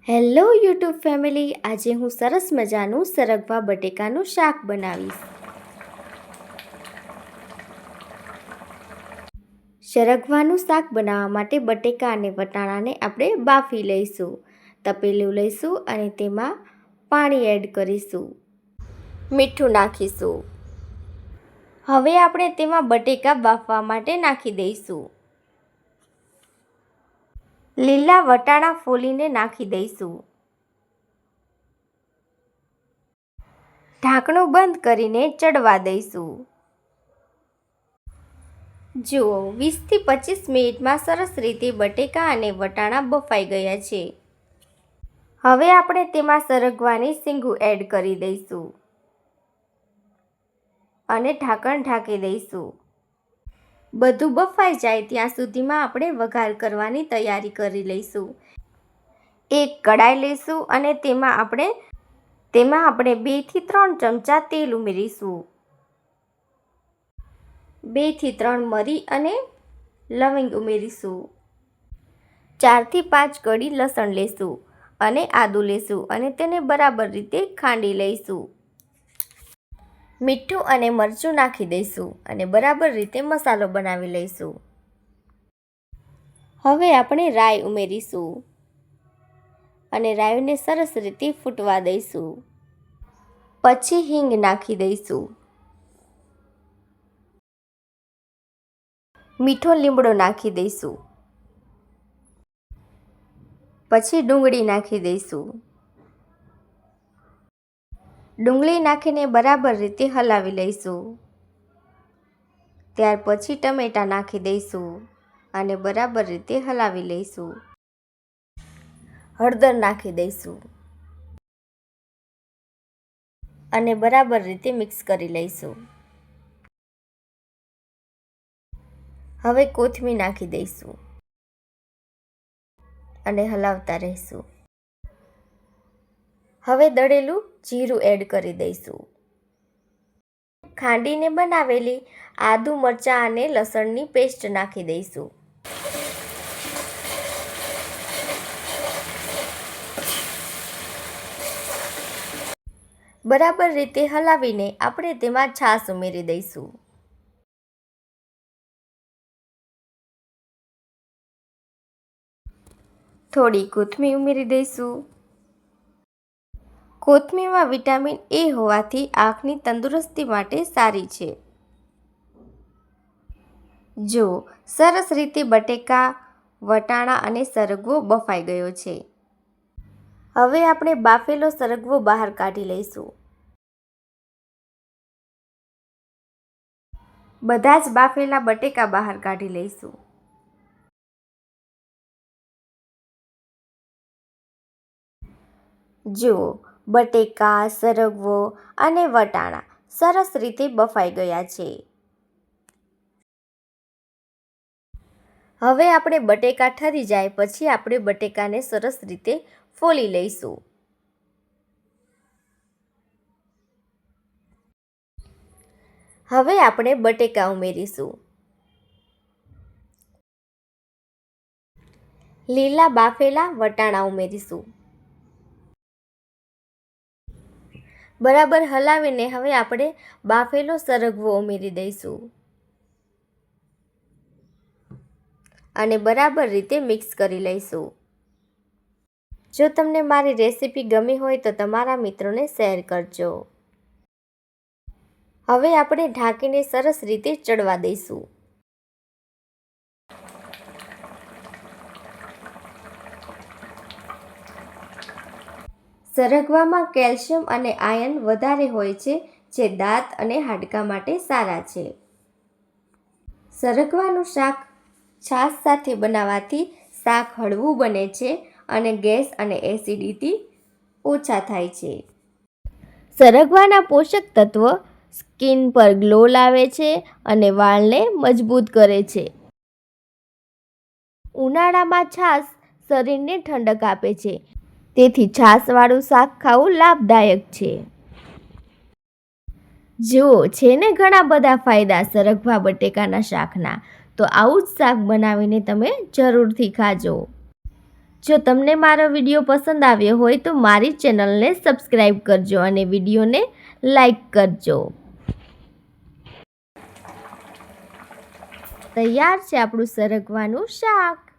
Hello YouTube family, આજે હું સરસ મજાનું સરગવા બટેકાનું શાક બનાવીશ. સરગવાનું શાક બનાવવા માટે બટેકા અને વટાણાને આપણે બાફી લઈશું. તપેલું લઈશું અને તેમાં પાણી એડ કરીશું. મીઠું નાખીશું. હવે આપણે તેમાં બટેકા બાફવા માટે નાખી દઈશું. લીલા વટાણા ફોલીને નાખી દઈશું. ઢાંકણું બંધ કરીને ચડવા દઈશું. જુઓ, 20 થી 25 મિનિટમાં સરસ રીતે બટેકા અને વટાણા બફાઈ ગયા છે. હવે આપણે તેમાં સરગવાની શીંગું એડ કરી દઈશું અને ઢાંકણ ઢાંકી દઈશું. બધું બફાઈ જાય ત્યાં સુધીમાં આપણે વઘાર કરવાની તૈયારી કરી લઈશું. એક કડાઈ લઈશું અને તેમાં આપણે 2 થી 3 ચમચા તેલ ઉમેરીશું. 2 થી 3 મરી અને લવિંગ ઉમેરીશું. 4 થી 5 કળી લસણ લેશું અને આદું લેશું અને તેને બરાબર રીતે ખાંડી લઈશું. મીઠું અને મરચું નાખી દઈશું અને બરાબર રીતે મસાલો બનાવી લઈશું. હવે આપણે રાઈ ઉમેરીશું અને રાઈને સરસ રીતે ફૂટવા દઈશું. પછી હિંગ નાખી દઈશું. મીઠો લીમડો નાખી દઈશું. પછી ડુંગળી નાખી દઈશું. ડુંગળી નાખીને બરાબર રીતે હલાવી લઈશું. ત્યાર પછી ટમેટાં નાખી દઈશું અને બરાબર રીતે હલાવી લઈશું. હળદર નાખી દઈશું અને બરાબર રીતે મિક્સ કરી લઈશું. હવે કોથમીર નાખી દઈશું અને હલાવતા રહીશું. હવે દળેલું જીરું એડ કરી દઈશું. ખાંડીને બનાવેલી આદુ, મરચાં અને લસણની પેસ્ટ નાખી દઈશું. બરાબર રીતે હલાવીને આપણે તેમાં છાશ ઉમેરી દઈશું. થોડી કોથમીર ઉમેરી દઈશું. કોથમીરમાં વિટામિન એ હોવાથી આંખની તંદુરસ્તી માટે સારી છે. જો સરસ રીતે બટેકા, વટાણા અને સરગવો બફાઈ ગયો છે. હવે આપણે બાફેલો સરગવો બહાર કાઢી લઈશું. બધા જ બાફેલા બટેકા બહાર કાઢી લઈશું. જુઓ, બટેકા, સરગવો અને વટાણા સરસ રીતે બફાઈ ગયા છે. હવે આપણે બટેકા ઠરી જાય પછી આપણે બટેકાને સરસ રીતે ફોલી લઈશું. હવે આપણે બટેકા ઉમેરીશું. લીલા બાફેલા વટાણા ઉમેરીશું. બરાબર હલાવીને હવે આપણે બાફેલો સરગવો ઉમેરી દઈશું અને બરાબર રીતે મિક્સ કરી લઈશું. જો તમને મારી રેસીપી ગમી હોય તો તમારા મિત્રોને શેર કરજો. હવે આપણે ઢાંકીને સરસ રીતે ચડવા દઈશું. સરગવામાં કેલ્શિયમ અને આયર્ન વધારે હોય છે, જે દાંત અને હાડકાં માટે સારા છે. સરગવાનું શાક છાશ સાથે બનાવવાથી શાક હળવું બને છે અને ગેસ અને એસિડિટી ઓછા થાય છે. સરગવાના પોષક તત્વો સ્કિન પર ગ્લો લાવે છે અને વાળને મજબૂત કરે છે. ઉનાળામાં છાશ શરીરને ઠંડક આપે છે, તેથી છાશવાળું શાક ખાવું લાભદાયક છે. જુઓ, છે ને ઘણા બધા ફાયદા સરગવા બટેકાના શાકના. તો આવું જ શાક બનાવીને તમે જરૂરથી ખાજો. જો તમને મારો વિડીયો પસંદ આવ્યો હોય તો મારી ચેનલને સબસ્ક્રાઈબ કરજો અને વિડીયોને લાઈક કરજો. તૈયાર છે આપણું સરગવાનું શાક.